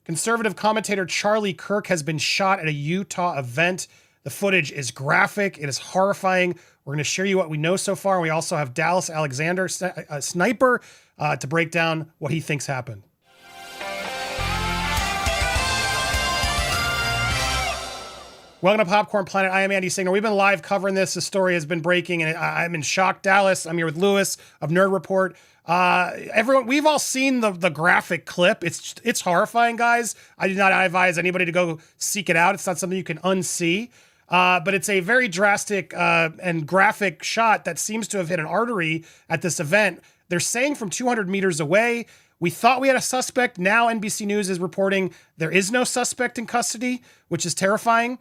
Conservative commentator Charlie Kirk has been shot at a Utah event. The footage is graphic. It is horrifying. We're going to share you what we know so far. And we also have Dallas Alexander, a sniper, to break down what he thinks happened. Welcome to Popcorn Planet. I am Andy Signore. We've been live covering this. The story has been breaking, and I'm in shock. Dallas, I'm here with Lewis of Nerd Report. Everyone, we've all seen the graphic clip. It's horrifying, guys. I do not advise anybody to go seek it out. It's not something you can unsee. But it's a very drastic and graphic shot that seems to have hit an artery at this event. They're saying from 200 meters away. We thought we had a suspect. Now NBC News is reporting there is no suspect in custody, which is terrifying.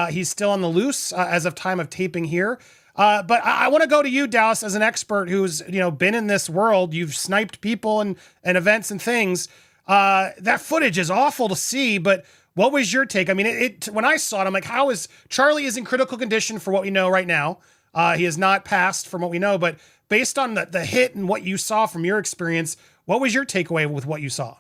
He's still on the loose as of time of taping here. But I want to go to you, Dallas, as an expert who's been in this world. You've sniped people and events and things. That footage is awful to see, but what was your take? I mean, when I saw it, I'm like, how is Charlie is in critical condition for what we know right now. He has not passed from what we know, but based on the hit and what you saw from your experience, what was your takeaway with what you saw?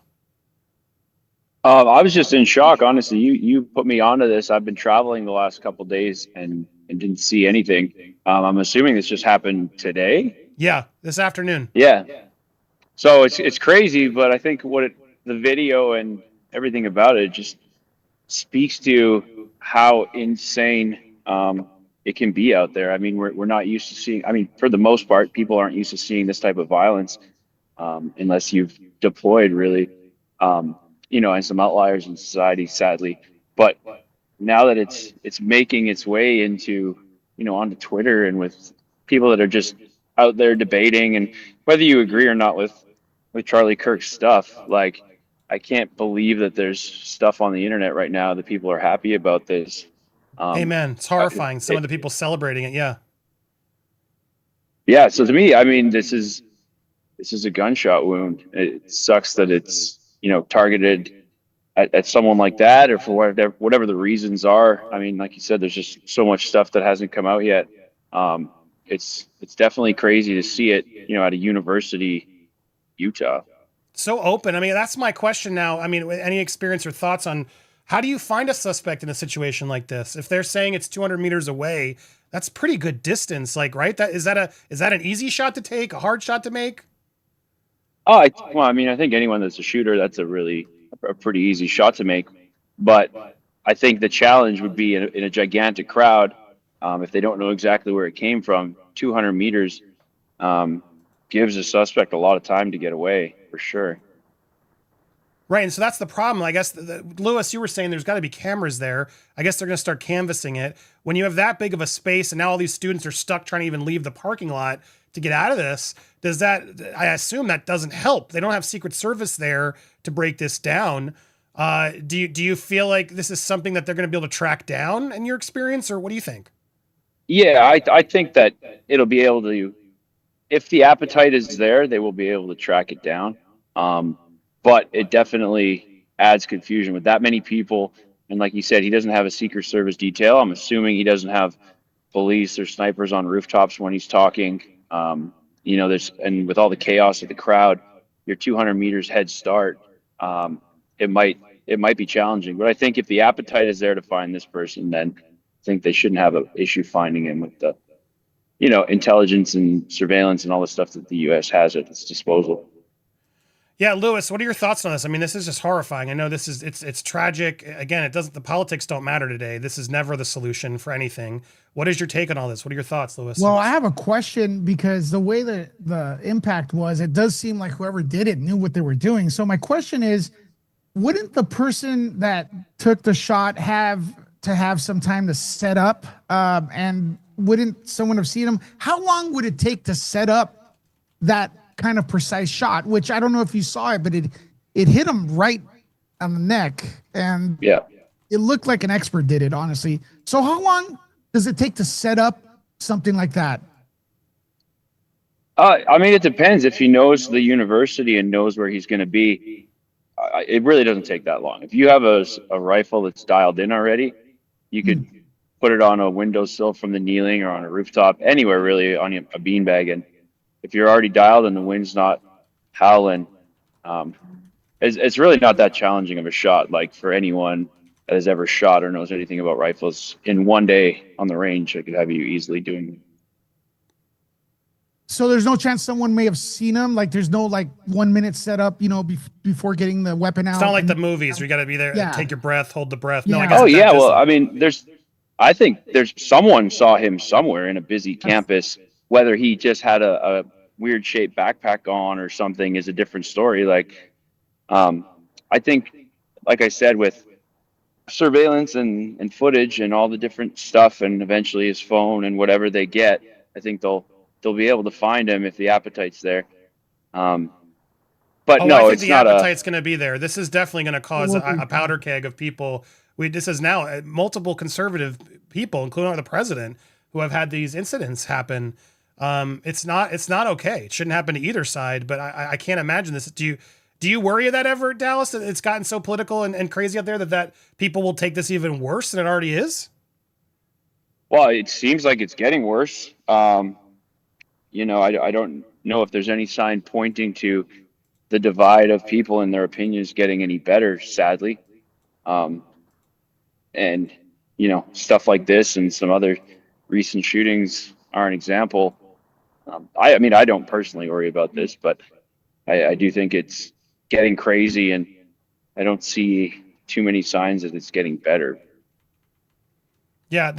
I was just in shock, honestly. You put me onto this. I've been traveling the last couple of days and didn't see anything. I'm assuming this just happened today. Yeah, this afternoon. Yeah. So it's crazy, but I think the video and everything about it just speaks to how insane it can be out there. I mean, we're not used to seeing. I mean, for the most part, people aren't used to seeing this type of violence. Unless you've deployed really, and some outliers in society, sadly. But now that it's making its way into, onto Twitter and with people that are just out there debating, and whether you agree or not with Charlie Kirk's stuff, like, I can't believe that there's stuff on the internet right now that people are happy about this. Amen. It's horrifying. Some of the people celebrating it. Yeah. Yeah. So to me, I mean, this is a gunshot wound. It sucks that it's, targeted at someone like that, or for whatever the reasons are. I mean, like you said, there's just so much stuff that hasn't come out yet. It's definitely crazy to see it, at a university, Utah. So open. I mean, that's my question now. I mean, any experience or thoughts on how do you find a suspect in a situation like this? If they're saying it's 200 meters away, that's pretty good distance. Like, right? Is that an easy shot to take, a hard shot to make? I think anyone that's a shooter, that's a pretty easy shot to make. But I think the challenge would be in a gigantic crowd, if they don't know exactly where it came from. 200 meters gives a suspect a lot of time to get away, for sure. Right, and so that's the problem. I guess, Lewis, you were saying there's got to be cameras there. I guess they're going to start canvassing it. When you have that big of a space and now all these students are stuck trying to even leave the parking lot to get out of this, I assume that doesn't help. They don't have Secret Service there to break this down. Do you feel like this is something that they're going to be able to track down in your experience, or what do you think? Yeah, I think that it'll be able to, if the appetite is there, they will be able to track it down. But it definitely adds confusion with that many people. And like you said, he doesn't have a Secret Service detail. I'm assuming he doesn't have police or snipers on rooftops when he's talking. And with all the chaos of the crowd, your 200 meters head start, it might be challenging. But I think if the appetite is there to find this person, then I think they shouldn't have an issue finding him with the, intelligence and surveillance and all the stuff that the U.S. has at its disposal. Yeah, Lewis, what are your thoughts on this? I mean, this is just horrifying. I know it's tragic. Again, the politics don't matter today. This is never the solution for anything. What is your take on all this? What are your thoughts, Lewis? Well, I have a question, because the way that the impact was, it does seem like whoever did it knew what they were doing. So my question is, wouldn't the person that took the shot have to have some time to set up? And wouldn't someone have seen him? How long would it take to set up that kind of precise shot? Which I don't know if you saw it, but it hit him right on the neck, and yeah, it looked like an expert did it, honestly. So how long does it take to set up something like that? I mean, it depends. If he knows the university and knows where he's going to be, it really doesn't take that long. If you have a rifle that's dialed in already, you could put it on a windowsill from the kneeling, or on a rooftop, anywhere really, on a beanbag. And if you're already dialed and the wind's not howling, it's really not that challenging of a shot. Like for anyone that has ever shot or knows anything about rifles, in one day on the range, I could have you easily doing. So there's no chance someone may have seen him. Like there's no like 1 minute setup, you know, before getting the weapon out. It's not like the movies. You got to be there, Yeah. take your breath, hold the breath. Yeah. No, I guess Oh it's that yeah, well, distant. I mean, I think there's someone saw him somewhere in a busy campus. Whether he just had a weird shaped backpack on or something is a different story. Like, I think, like I said, with surveillance and footage and all the different stuff, and eventually his phone and whatever they get, I think they'll be able to find him if the appetite's there. But Oh, no, I think it's the not appetite's going to be there. This is definitely going to cause will be. a powder keg of people. This is now multiple conservative people, including the president, who have had these incidents happen. It's not okay. It shouldn't happen to either side. But I can't imagine this. Do you worry of that ever, Dallas? That it's gotten so political and crazy out there that people will take this even worse than it already is? Well, it seems like it's getting worse. You know, I don't know if there's any sign pointing to the divide of people and their opinions getting any better, sadly. And, you know, stuff like this and some other recent shootings are an example. I mean, I don't personally worry about this, but I do think it's getting crazy, and I don't see too many signs that it's getting better. Yeah,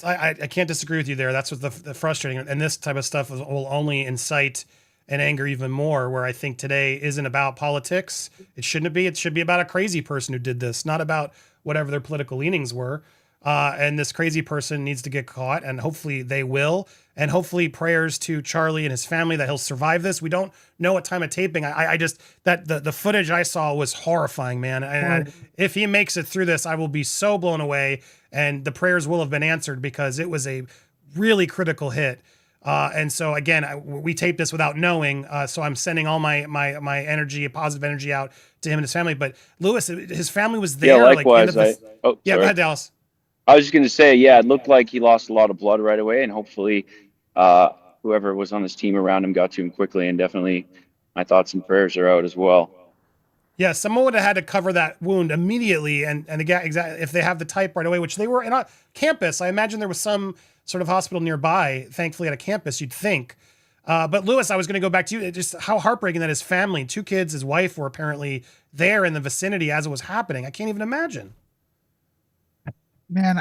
I can't disagree with you there. That's what's the frustrating, and this type of stuff will only incite and anger even more. Where I think today isn't about politics. It shouldn't be. It should be about a crazy person who did this, not about whatever their political leanings were. And this crazy person needs to get caught, and hopefully they will. And hopefully prayers to Charlie and his family that he'll survive this. We don't know what time of taping. I just, that the footage I saw was horrifying, man. And if he makes it through this, I will be so blown away, and the prayers will have been answered because it was a really critical hit. And so again, we taped this without knowing. So I'm sending all my energy, positive energy out to him and his family. But Lewis, his family was there. Yeah, likewise. Like, go ahead, Dallas. I was just going to say, yeah, it looked like he lost a lot of blood right away, and hopefully whoever was on his team around him got to him quickly, and definitely my thoughts and prayers are out as well. Yeah, someone would have had to cover that wound immediately, and again, exactly, if they have the type right away, which they were in a campus. I imagine there was some sort of hospital nearby, thankfully at a campus, you'd think. But Lewis, I was going to go back to you. Just how heartbreaking that his family, 2 kids, his wife were apparently there in the vicinity as it was happening. I can't even imagine. Man,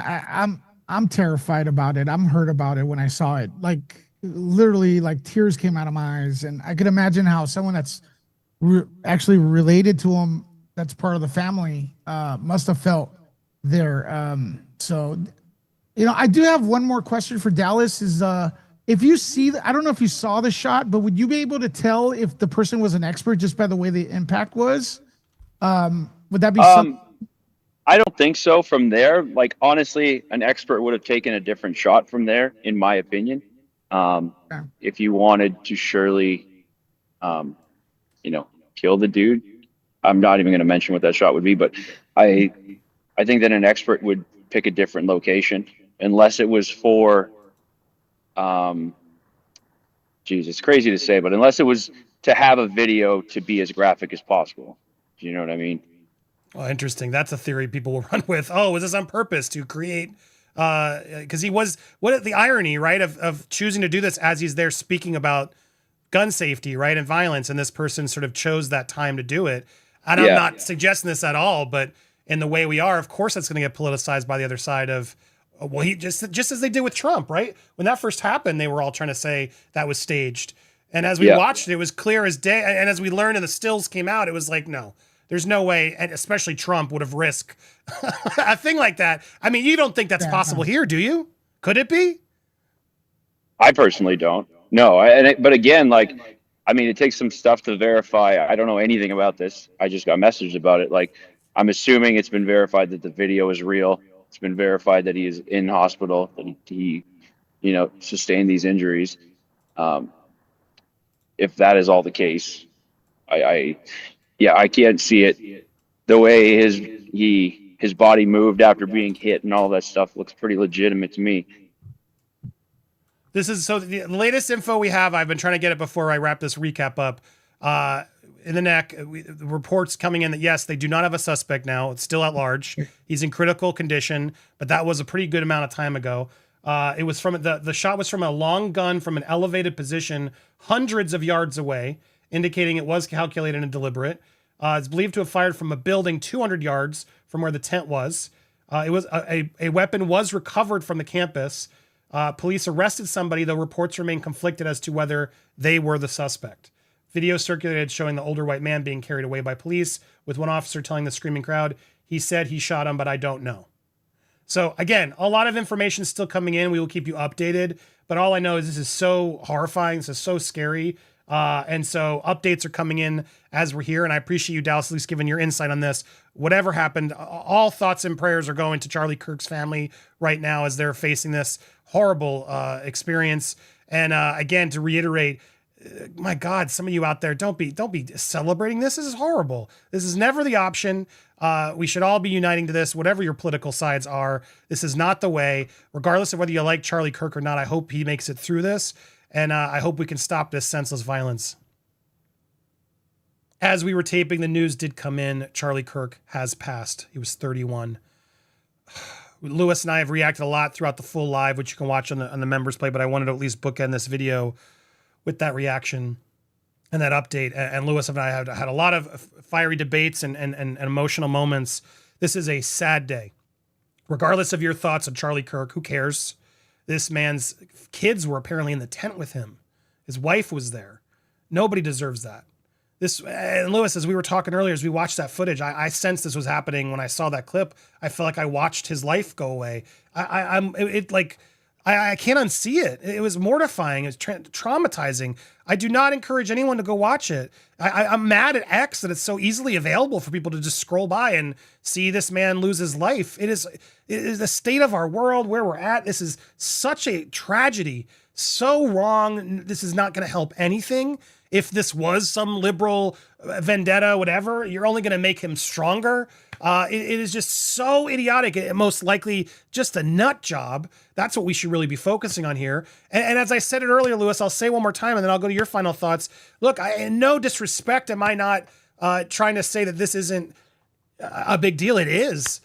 I'm terrified about it. I'm hurt about it when I saw it. Like literally, like tears came out of my eyes, and I could imagine how someone that's actually related to him, that's part of the family, must have felt there. So, you know, I do have one more question for Dallas. Is if you see, I don't know if you saw the shot, but would you be able to tell if the person was an expert just by the way the impact was? Would that be something? I don't think so from there. Like, honestly, an expert would have taken a different shot from there, in my opinion. If you wanted to surely, you know, kill the dude, I'm not even going to mention what that shot would be, but I think that an expert would pick a different location unless it was for, geez, it's crazy to say, but unless it was to have a video to be as graphic as possible. Do you know what I mean? Oh, interesting. That's a theory people will run with. Oh, was this on purpose to create? Because he was, what the irony, right, of choosing to do this as he's there speaking about gun safety, right, and violence, and this person sort of chose that time to do it. And I'm not suggesting this at all, but in the way we are, of course, that's going to get politicized by the other side of, well, he just as they did with Trump, right? When that first happened, they were all trying to say that was staged. And as we watched it, it was clear as day. And as we learned and the stills came out, it was like, no. There's no way, and especially Trump would have risked a thing like that. I mean, you don't think that's possible here, do you? Could it be? I personally don't. No, but again, like, I mean, it takes some stuff to verify. I don't know anything about this. I just got messaged about it. Like, I'm assuming it's been verified that the video is real. It's been verified that he is in hospital, that he you know, sustained these injuries. If that is all the case, I can't see it. The way his body moved after being hit and all that stuff looks pretty legitimate to me. This is so the latest info we have. I've been trying to get it before I wrap this recap up. in the neck. The reports coming in that yes, they do not have a suspect now. It's still at large. He's in critical condition, but that was a pretty good amount of time ago. It was from the shot was from a long gun from an elevated position, hundreds of yards away, indicating it was calculated and deliberate. It's believed to have fired from a building 200 yards from where the tent was. It was a weapon was recovered from the campus. Police arrested somebody, though reports remain conflicted as to whether they were the suspect. Video circulated showing the older white man being carried away by police, with one officer telling the screaming crowd, he said he shot him, but I don't know. So again, a lot of information still coming in. We will keep you updated, but all I know is this is so horrifying. This is so scary. And so updates are coming in as we're here. And I appreciate you, Dallas, at least giving your insight on this. Whatever happened, all thoughts and prayers are going to Charlie Kirk's family right now as they're facing this horrible experience. And again, to reiterate, my God, some of you out there, don't be celebrating this. This is horrible. This is never the option. We should all be uniting to this, whatever your political sides are. This is not the way. Regardless of whether you like Charlie Kirk or not, I hope he makes it through this. And I hope we can stop this senseless violence. As we were taping, the news did come in. Charlie Kirk has passed. He was 31. Lewis and I have reacted a lot throughout the full live, which you can watch on the members play, but I wanted to at least bookend this video with that reaction and that update. And Lewis and I have had a lot of fiery debates and emotional moments. This is a sad day. Regardless of your thoughts on Charlie Kirk, who cares? This man's kids were apparently in the tent with him. His wife was there. Nobody deserves that. And Lewis, as we were talking earlier, as we watched that footage, I sensed this was happening when I saw that clip. I felt like I watched his life go away. I can't unsee it. It was mortifying. It was traumatizing. I do not encourage anyone to go watch it. I'm mad at X that it's so easily available for people to just scroll by and see this man lose his life. It is the state of our world, where we're at. This is such a tragedy. So wrong. This is not going to help anything. If this was some liberal vendetta, whatever, you're only going to make him stronger. It is just so idiotic. It most likely just a nut job. That's what we should really be focusing on here. And as I said it earlier, Lewis, I'll say one more time, and then I'll go to your final thoughts. Look, in no disrespect am I not trying to say that this isn't a big deal. It is.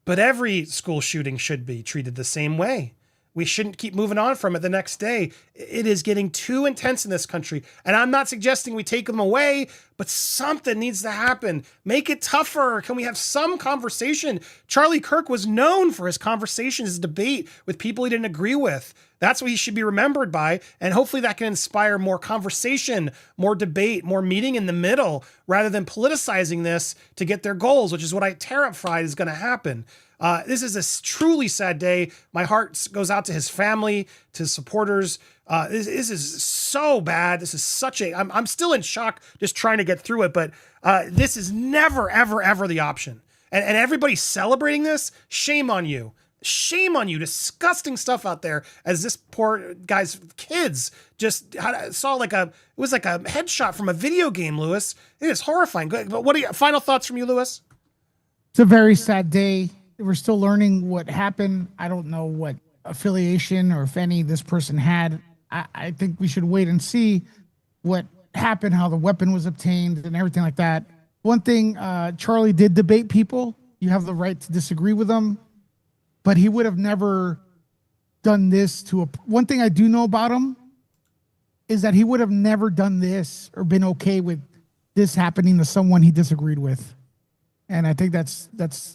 But every school shooting should be treated the same way. We shouldn't keep moving on from it the next day. It is getting too intense in this country. And I'm not suggesting we take them away, but something needs to happen. Make it tougher. Can we have some conversation? Charlie Kirk was known for his conversations, his debate with people he didn't agree with. That's what he should be remembered by. And hopefully that can inspire more conversation, more debate, more meeting in the middle, rather than politicizing this to get their goals, which is what I'm terrified is going to happen. This is a truly sad day. My heart goes out to his family, to his supporters. This is so bad. This is I'm still in shock just trying to get through it, but this is never, ever, ever the option. And everybody celebrating this, shame on you. Shame on you. Disgusting stuff out there as this poor guy's kids just saw it was like a headshot from a video game, Lewis. It is horrifying. But what are your final thoughts from you, Lewis? It's a very sad day. We're still learning what happened. I don't know what affiliation or if any this person had. I think we should wait and see what happened, how the weapon was obtained and everything like that. One thing, Charlie did debate people. You have the right to disagree with them, but he would have never done this one thing I do know about him is that he would have never done this or been okay with this happening to someone he disagreed with. And I think that's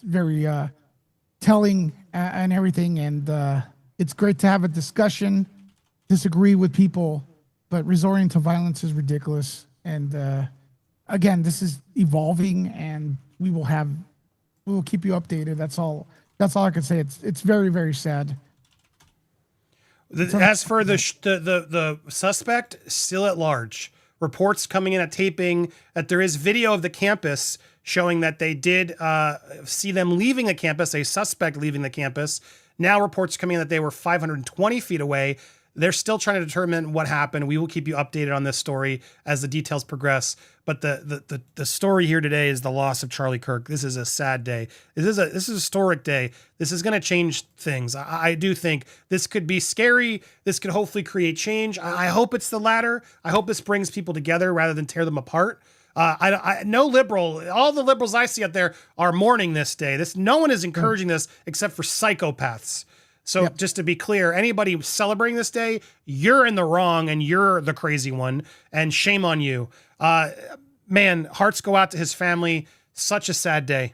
very, telling and everything. And it's great to have a discussion, disagree with people, but resorting to violence is ridiculous. And again, this is evolving, and we will keep you updated. That's all I can say. It's very, very sad. As for the suspect, still at large. Reports coming in at taping that there is video of the campus showing that they did see them leaving the campus, a suspect leaving the campus. Now reports coming in that they were 520 feet away. They're still trying to determine what happened. We will keep you updated on this story as the details progress. But the story here today is the loss of Charlie Kirk. This is a sad day. This is a historic day. This is going to change things. I do think this could be scary. This could hopefully create change. I hope it's the latter. I hope this brings people together rather than tear them apart. No liberal, all the liberals I see out there are mourning this day. No one is encouraging this except for psychopaths. So just to be clear, anybody celebrating this day, you're in the wrong and you're the crazy one, and shame on you. Man, hearts go out to his family. Such a sad day.